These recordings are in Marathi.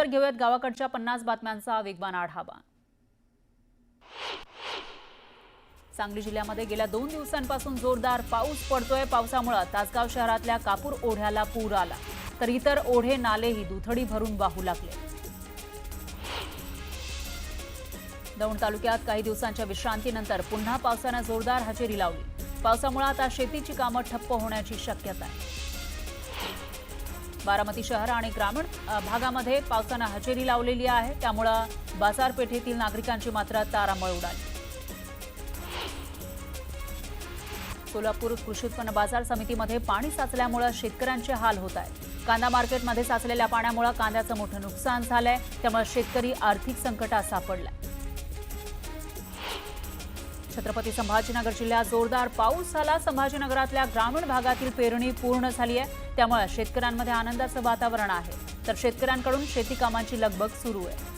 घेऊयात गावाकडच्या 50 बातम्यांचा वेगवान आढावा। सांगली जिल्ह्यामध्ये गेल्या 2 दिवसांपासून जोरदार पाऊस पडतोय। पावसामुळे तासगाव शहरातल्या कापूर ओढ्याला पूर आला, तर इतर ओढे नालेही दुथडी भरून वाहू लागले। दौंड तालुक्यात काही दिवसांच्या विश्रांतीनंतर पुन्हा पावसाने जोरदार हजेरी लावली। पावसामुळे आता शेतीची कामं ठप्प होण्याची शक्यता आहे। बारामती शहर आणि ग्रामीण भागामध्ये पावसाने हजेरी लावलेली आहे, त्यामुळे बाजारपेठेतील नागरिकांची मात्र तारांबळ उडाली। सोलापूर कृषी उत्पन्न बाजार समितीमध्ये पाणी साचल्यामुळे शेतकऱ्यांचे हाल होत आहेत। कांदा मार्केटमध्ये साचलेल्या पाण्यामुळे कांद्याचं मोठं नुकसान झालंय, त्यामुळे शेतकरी आर्थिक संकटात सापडलाय। छत्रपती संभाजीनगर जिल्ह्यात जोरदार पाऊस झाला। संभाजीनगरातल्या ग्रामीण भागातील पेरणी पूर्ण झाली आहे, त्यामुळे शेतकऱ्यांमध्ये आनंदाचं वातावरण आहे, तर शेतकऱ्यांकडून शेती कामांची लगबग सुरू आहे।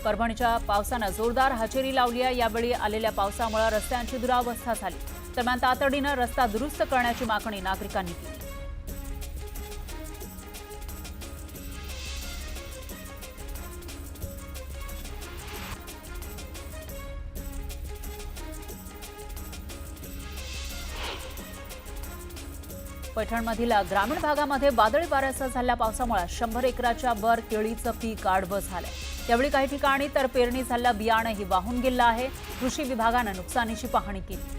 परभणीच्या पावसाने जोरदार हजेरी लावली आहे। यावेळी आलेल्या पावसामुळे रस्त्यांची दुरावस्था झाली, दरम्यान तातडीने रस्ता दुरुस्त करण्याची मागणी नागरिकांनी केली। पैठणमधील ग्रामीण भागामध्ये वादळी वाऱ्यासह झालेल्या पावसामुळे 100 एकराच्या वर केळीचं पीक आडवं झालंय। त्यावेळी काही ठिकाणी तर पेरणी झालेलं बियाणंही वाहून गेलं आहे। कृषी विभागाने नुकसानीची पाहणी केली।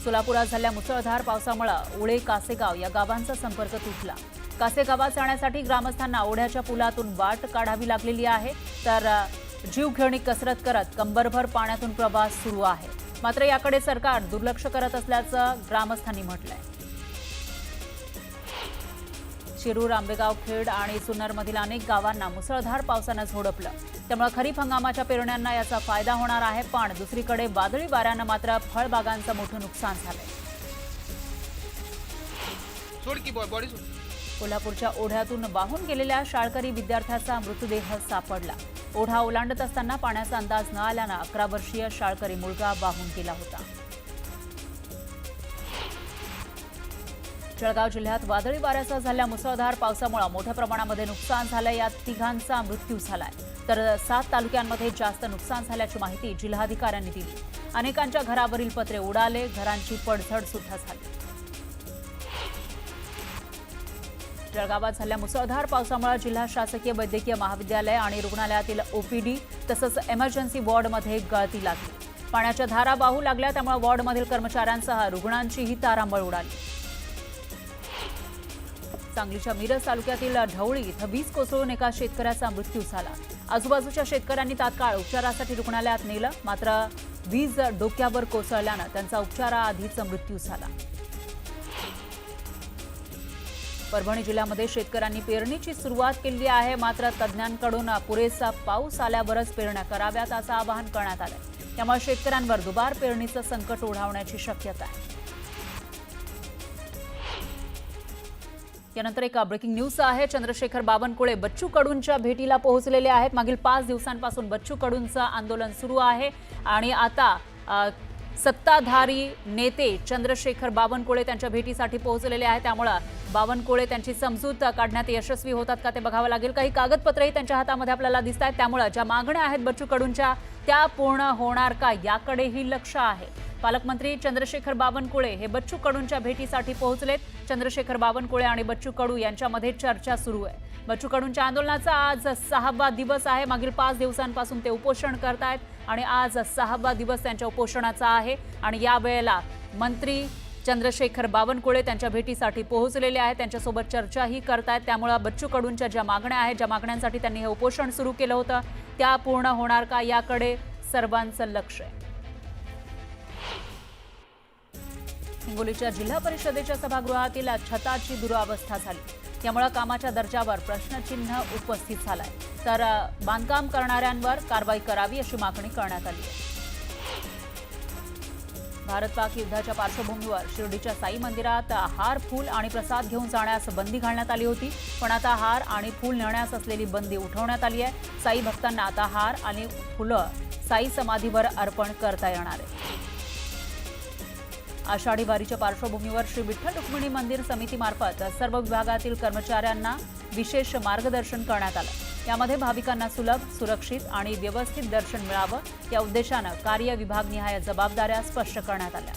सोलापुरात झालेल्या मुसळधार पावसामुळे उळे कासेगाव या गावांचा संपर्क तुटला। कासेगावात जाण्यासाठी ग्रामस्थांना ओढ्याच्या पुलातून वाट काढावी लागलेली आहे, तर जीवघेणी कसरत करत कंबरभर पाण्यातून प्रवास सुरू आहे। मात्र याकडे सरकार दुर्लक्ष करत असल्याचं ग्रामस्थांनी म्हटलंय। शिरूर, आंबेगाव, खेड आणि सुन्नरमधील अनेक गावांना मुसळधार पावसानं झोडपलं, त्यामुळे खरीप हंगामाच्या पेरण्यांना याचा फायदा होणार आहे। पण दुसरीकडे वादळी वाऱ्यानं मात्र फळबागांचं मोठं नुकसान झालंय। कोल्हापूरच्या ओढ्यातून वाहून गेलेल्या शाळकरी विद्यार्थ्याचा मृतदेह सापडला। ओढा ओलांडत असताना पाण्याचा अंदाज न आल्यानं 11 वर्षीय शाळकरी मुलगा वाहून गेला होता। जळगाव जिल्ह्यात वादळी वाऱ्यासह झालेल्या मुसळधार पावसामुळे मोठ्या प्रमाणामध्ये नुकसान झालंय। यात 3घांचा मृत्यू झालाय, तर 7 तालुक्यांमध्ये जास्त नुकसान झाल्याची माहिती जिल्हाधिकाऱ्यांनी दिली। अनेकांच्या घरावरील पत्रे उडाले, घरांची पडझड सुद्धा झाली। जळगावात झालेल्या मुसळधार पावसामुळे जिल्हा शासकीय वैद्यकीय महाविद्यालय आणि रुग्णालयातील ओपीडी तसंच इमर्जन्सी वॉर्डमध्ये गळती लागली। पाण्याच्या धारा वाहू लागल्या, त्यामुळे वॉर्डमधील कर्मचाऱ्यांसह रुग्णांचीही तारांबळ उडाली। सांगलीच्या मिरज तालुक्यातील ढवळी इथं वीज कोसळून एका शेतकऱ्याचा मृत्यू झाला। आजूबाजूच्या शेतकऱ्यांनी तात्काळ उपचारासाठी रुग्णालयात नेलं, मात्र वीज डोक्यावर कोसळल्यानं त्यांचा उपचाराआधीच मृत्यू झाला। परभणी जिल्ह्यामध्ये शेतकऱ्यांनी पेरणीची सुरुवात केली आहे, मात्र तज्ज्ञांकडून पुरेसा पाऊस आल्यावरच पेरण्या कराव्यात असं आवाहन करण्यात आलंय। त्यामुळे शेतकऱ्यांवर दुबार पेरणीचं संकट ओढावण्याची शक्यता आहे। यानंतर एक ब्रेकिंग न्यूज आहे। चंद्रशेखर बावनकुळे बच्चू कडूंच्या भेटीला पोहोचलेले आहेत। मागील 5 दिवसांपासून बच्चू कडूंचं आंदोलन सुरू आहे आणि आता सत्ताधारी नेते चंद्रशेखर बावनकुळे त्यांच्या भेटीसाठी पोहोचलेले आहेत, त्यामुळे बावनकुळे त्यांची समजूत काढण्यात यशस्वी होतात का ते बघावं लागेल। काही कागदपत्रही त्यांच्या हातामध्ये आपल्याला दिसत आहेत, त्यामुळे ज्या मागण्या आहेत बच्चू कडूंच्या त्या पूर्ण होणार का याकडेही लक्ष आहे। पालकमंत्री चंद्रशेखर बावनकुळे हे बच्चू कडूंच्या भेटीसाठी पोहोचलेत। चंद्रशेखर बावनकुळे आणि बच्चू कडू यांच्यामध्ये चर्चा सुरू आहे। बच्चू कडूंच्या आंदोलनाचा आज 6वा दिवस आहे। मागील 5 दिवसांपासून ते उपोषण करतायत आणि आज 6वा दिवस त्यांच्या उपोषणाचा आहे आणि यावेळेला मंत्री चंद्रशेखर बावनकुळे त्यांच्या भेटीसाठी पोहोचलेले आहेत, त्यांच्यासोबत चर्चाही करतायत। त्यामुळे बच्चू कडूंच्या ज्या मागण्या आहेत, ज्या मागण्यांसाठी त्यांनी हे उपोषण सुरू केलं होतं त्या पूर्ण होणार का याकडे सर्वांचं लक्ष आहे। हिंगोलीच्या जिल्हा परिषदेच्या सभागृहातील छताची दुरावस्था झाली, त्यामुळे कामाच्या दर्जावर प्रश्नचिन्ह उपस्थित झालाय, तर बांधकाम करणाऱ्यांवर कारवाई करावी अशी मागणी करण्यात आली आहे। भारत-पाक युद्धाच्या पार्श्वभूमीवर शिर्डीच्या साई मंदिरात हार, फूल आणि प्रसाद घेऊन जाण्यास बंदी घालण्यात आली होती, पण आता हार आणि फूल नेण्यास असलेली बंदी उठवण्यात आली आहे। साई भक्तांना आता हार आणि फुलं साई समाधीवर अर्पण करता येणार आहे। आषाढी वारीच्या पार्श्वभूमीवर श्री विठ्ठल रुक्मिणी मंदिर समितीमार्फत सर्व विभागातील कर्मचाऱ्यांना विशेष मार्गदर्शन करण्यात आलं। यामध्ये भाविकांना सुलभ, सुरक्षित आणि व्यवस्थित दर्शन मिळावं या उद्देशानं कार्य विभागनिहाय जबाबदाऱ्या स्पष्ट करण्यात आल्या।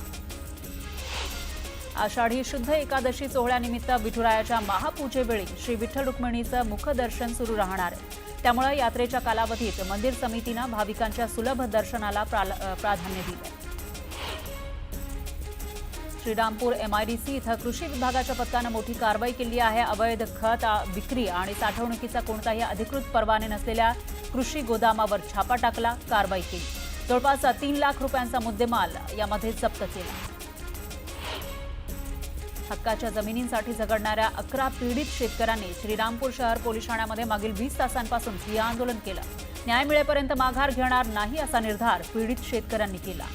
आषाढी शुद्ध एकादशी सोहळ्यानिमित्त विठुरायाच्या महापूजेवेळी श्री विठ्ठल रुक्मिणीचं मुखदर्शन सुरू राहणार आहे। त्यामुळे यात्रेच्या कालावधीत मंदिर समितीनं भाविकांच्या सुलभ दर्शनाला प्राधान्य दिलंय। श्रीरामपूर MIDC इथं कृषी विभागाच्या पथकानं मोठी कारवाई केली आहे। अवैध खत विक्री आणि साठवणुकीचा कोणताही अधिकृत परवाने नसलेल्या कृषी गोदामावर छापा टाकला, कारवाई केली। जवळपास 3 लाख रुपयांचा मुद्देमाल यामध्ये जप्त केला। हक्काच्या जमिनींसाठी झगडणाऱ्या 11 पीडित शेतकऱ्यांनी श्रीरामपूर शहर पोलीस ठाण्यामध्ये मागील 20 तासांपासून ठिय्या आंदोलन केलं। न्याय मिळेपर्यंत माघार घेणार नाही असा निर्धार पीडित शेतकऱ्यांनी केला।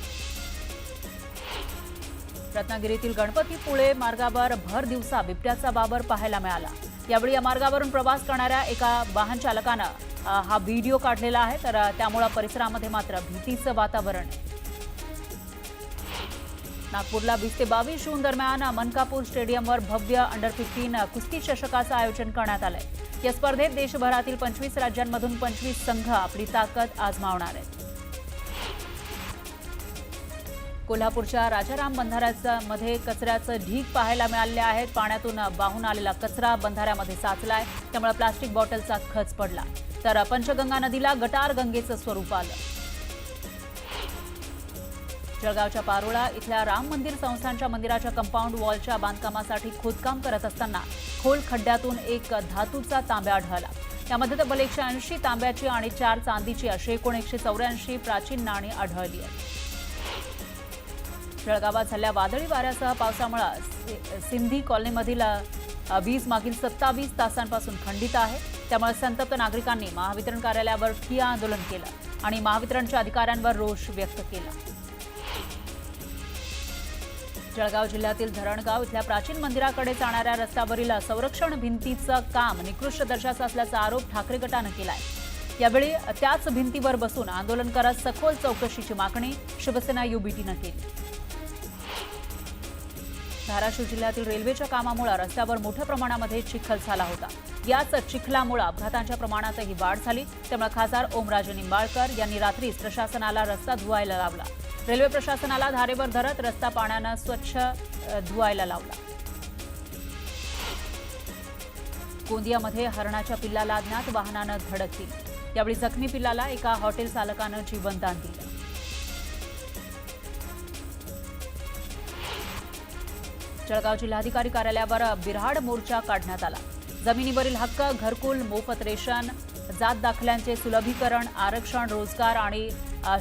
रत्नागिरीतील गणपतीपुळे मार्गावर भर दिवसा बिबट्याचा वावर पाहायला मिळाला। यावेळी या मार्गावरून प्रवास करणाऱ्या एका वाहन चालकानं हा व्हिडिओ काढलेला आहे, तर त्यामुळे परिसरामध्ये मात्र भीतीचं वातावरण आहे। नागपूरला 20 ते 22 जून दरम्यान मनकापूर स्टेडियमवर भव्य अंडर-15 कुस्ती चषकाचं आयोजन करण्यात आलंय। या स्पर्धेत देशभरातील 25 राज्यांमधून 25 संघ आपली ताकद आजमावणार आहेत। कोल्हापूरच्या राजाराम बंधाऱ्यामध्ये कचऱ्याचं ढीग पाहायला मिळाले आहेत। पाण्यातून वाहून आलेला कचरा बंधाऱ्यामध्ये साचलाय, त्यामुळे प्लास्टिक बॉटलचा खच पडला, तर पंचगंगा नदीला गटार गंगेचं स्वरूप आलं। जळगावच्या पारोळा इथल्या राम मंदिर संस्थानच्या मंदिराच्या कंपाऊंड वॉलच्या बांधकामासाठी खोदकाम करत असताना खोल खड्ड्यातून एक धातूचा तांब्या आढळला। यामध्ये तब्बल 180 तांब्याची आणि 4 चांदीची अशी एकूण 184 प्राचीन नाणी आढळली आहेत। जळगावात झालेल्या वादळी वाऱ्यासह पावसामुळे सिंधी कॉलनीमधील वीज मागील 27 तासांपासून खंडित आहे। त्यामुळे संतप्त नागरिकांनी महावितरण कार्यालयावर ठिय्या आंदोलन केलं आणि महावितरणच्या अधिकाऱ्यांवर रोष व्यक्त केला। जळगाव जिल्ह्यातील धरणगाव इथल्या प्राचीन मंदिराकडे जाणाऱ्या रस्त्यावरील संरक्षण भिंतीचं काम निकृष्ट दर्जाचं असल्याचा आरोप ठाकरे गटानं केलाय। यावेळी त्याच भिंतीवर बसून आंदोलन करत सखोल चौकशीची मागणी शिवसेना UBTनं केली। धाराशिव जिल्ह्यातील रेल्वेच्या कामामुळे रस्त्यावर मोठ्या प्रमाणामध्ये चिखल झाला होता। याच चिखलामुळे अपघातांच्या प्रमाणातही वाढ झाली। त्यामुळे खासदार ओमराजे निंबाळकर यांनी रात्रीच प्रशासनाला रस्ता धुवायला लावला। रेल्वे प्रशासनाला धारेवर धरत रस्ता पाण्यानं स्वच्छ धुवायला लावला। गोंदियामध्ये हरणाच्या पिल्लाला अज्ञात वाहनानं धडक दिली। यावेळी जखमी पिल्लाला एका हॉटेल चालकानं जीवनदान दिलं। जळगाव जिल्हाधिकारी कार्यालयावर बिऱ्हाड मोर्चा काढण्यात आला। जमिनीवरील हक्क, घरकुल, मोफत रेशन, जात दाखल्यांचे सुलभीकरण, आरक्षण, रोजगार आणि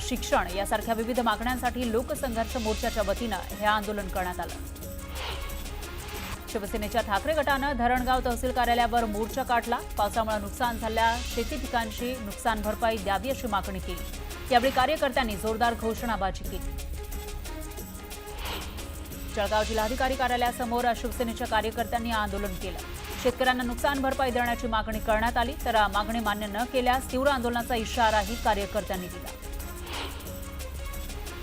शिक्षण यासारख्या विविध मागण्यांसाठी लोकसंघर्ष मोर्चाच्या वतीनं हे आंदोलन करण्यात आलं। शिवसेनेच्या ठाकरे गटानं धरणगाव तहसील कार्यालयावर मोर्चा काढला। पावसामुळे नुकसान झालेल्या शेती पिकांची नुकसान भरपाई द्यावी अशी मागणी केली। यावेळी कार्यकर्त्यांनी जोरदार घोषणाबाजी केली। जळगाव जिल्हाधिकारी कार्यालयासमोर शिवसेनेच्या कार्यकर्त्यांनी आंदोलन केलं। शेतकऱ्यांना नुकसान भरपाई देण्याची मागणी करण्यात आली, तर मागणी मान्य न केल्यास तीव्र आंदोलनाचा इशाराही कार्यकर्त्यांनी दिला।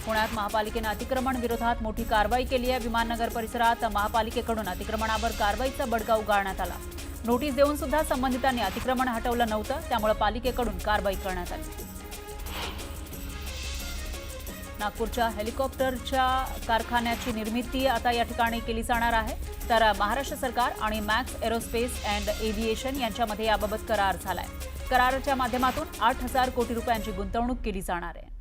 पुण्यात महापालिकेनं अतिक्रमण विरोधात मोठी कारवाई केली आहे। विमाननगर परिसरात महापालिकेकडून अतिक्रमणावर कारवाईचा बडगा उगारण्यात आला। नोटीस देऊन सुद्धा संबंधितांनी अतिक्रमण हटवलं नव्हतं, त्यामुळे पालिकेकडून कारवाई करण्यात आली। नागपूरच्या हेलिकॉप्टरच्या कारखान्याची निर्मिती आता या ठिकाणी केली जाणार आहे, तर महाराष्ट्र सरकार आणि मॅक्स एरोस्पेस अँड एव्हिएशन यांच्यामध्ये याबाबत करार झालाय। कराराच्या माध्यमातून 8,000 कोटी रुपयांची गुंतवणूक केली जाणार आहे।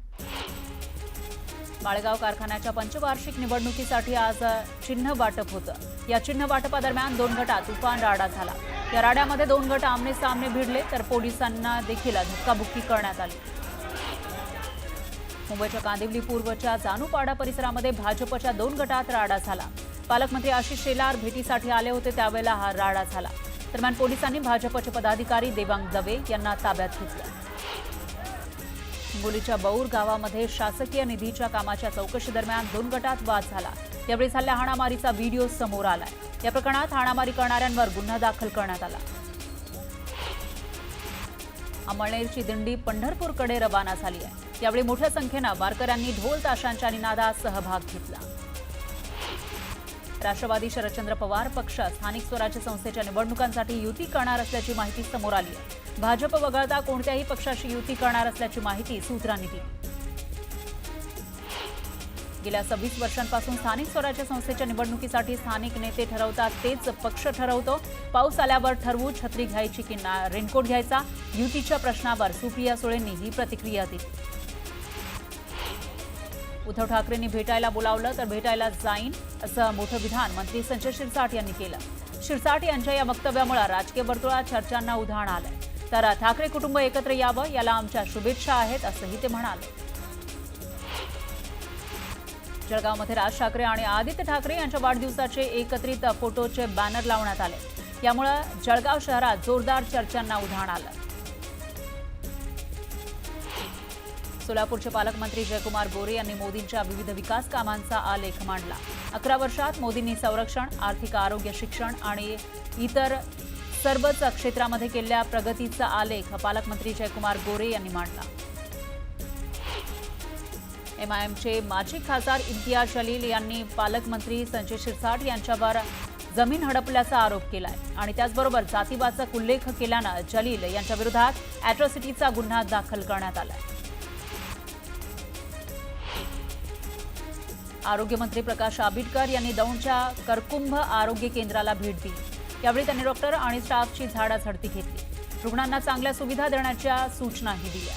माळेगाव कारखान्याच्या पंचवार्षिक निवडणुकीसाठी आज चिन्ह वाटप होतं। या चिन्ह वाटपादरम्यान 2 गटात तुफान राडा झाला। या राड्यामध्ये 2 गट आमने सामने भिडले, तर पोलिसांना देखील धक्काबुक्की करण्यात आली। मुंबईच्या कांदिवली पूर्वच्या जानूपाडा परिसरामध्ये भाजपच्या 2 गटात राडा झाला। पालकमंत्री आशिष शेलार भेटीसाठी आले होते, त्यावेळेला हा राडा झाला। दरम्यान पोलिसांनी भाजपचे पदाधिकारी देवांग दवे यांना ताब्यात घेतलं। हिंगोलीच्या बौर गावामध्ये शासकीय निधीच्या कामाच्या चौकशी दरम्यान 2 गटात वाद झाला। यावेळी झालेल्या हाणामारीचा व्हिडिओ समोर आलाय। या प्रकरणात हाणामारी करणाऱ्यांवर गुन्हा दाखल करण्यात आला। अंमळनेरची दिंडी पंढरपूरकडे रवाना झाली आहे। यावेळी मोठ्या संख्येनं वारकऱ्यांनी ढोल ताशांच्या निनादात सहभाग घेतला। राष्ट्रवादी शरदचंद्र पवार पक्ष स्थानिक स्वराज्य संस्थेच्या निवडणुकांसाठी युती करणार असल्याची माहिती समोर आली आहे। भाजप वगळता कोणत्याही पक्षाशी युती करणार असल्याची माहिती सूत्रांनी दिली। गेल्या 26 वर्षांपासून स्थानिक स्वराज्य संस्थेच्या निवडणुकीसाठी स्थानिक नेते ठरवतात तेच पक्ष ठरवतो। पाऊस आल्यावर ठरवू छत्री घ्यायची की रेनकोट घ्यायचा, युतीच्या प्रश्नावर सुप्रिया सुळेंनी ही प्रतिक्रिया दिली। उद्धव ठाकरेंनी भेटायला बोलावलं तर भेटायला जाईन असं मोठं विधान मंत्री संजय शिरसाट यांनी केलं। शिरसाट यांच्या या वक्तव्यामुळे राजकीय वर्तुळात चर्चांना उधाण आलंय। तर ठाकरे कुटुंब एकत्र यावं याला आमच्या शुभेच्छा आहेत असंही ते म्हणाले। जळगावमध्ये राज ठाकरे आणि आदित्य ठाकरे यांच्या वाढदिवसाचे एकत्रित फोटोचे बॅनर लावण्यात आले। यामुळे जळगाव शहरात जोरदार चर्चांना उधाण आलं। सोलापूरचे पालकमंत्री जयकुमार गोरे यांनी मोदींच्या विविध विकास कामांचा आलेख मांडला। 11 वर्षात मोदींनी संरक्षण, आर्थिक, आरोग्य, शिक्षण आणि इतर सर्वच क्षेत्रामध्ये केलेल्या प्रगतीचा आलेख पालकमंत्री जयकुमार गोरे यांनी मांडला। एमआयएमचे माजी खासदार इम्तियाज जलील यांनी पालकमंत्री संजय शिरसाट यांच्यावर जमीन हडपल्याचा आरोप केलाय आणि त्याचबरोबर जातीवाचक उल्लेख केल्यानं जलील यांच्या विरोधात अॅट्रॉसिटीचा गुन्हा दाखल करण्यात आलाय। आरोग्यमंत्री प्रकाश आंबेडकर यांनी दौंडच्या करकुंभ आरोग्य केंद्राला भेट दिली। यावेळी त्यांनी डॉक्टर आणि स्टाफची झाडाझडती घेतली। रुग्णांना चांगल्या सुविधा देण्याच्या सूचनाही दिल्या।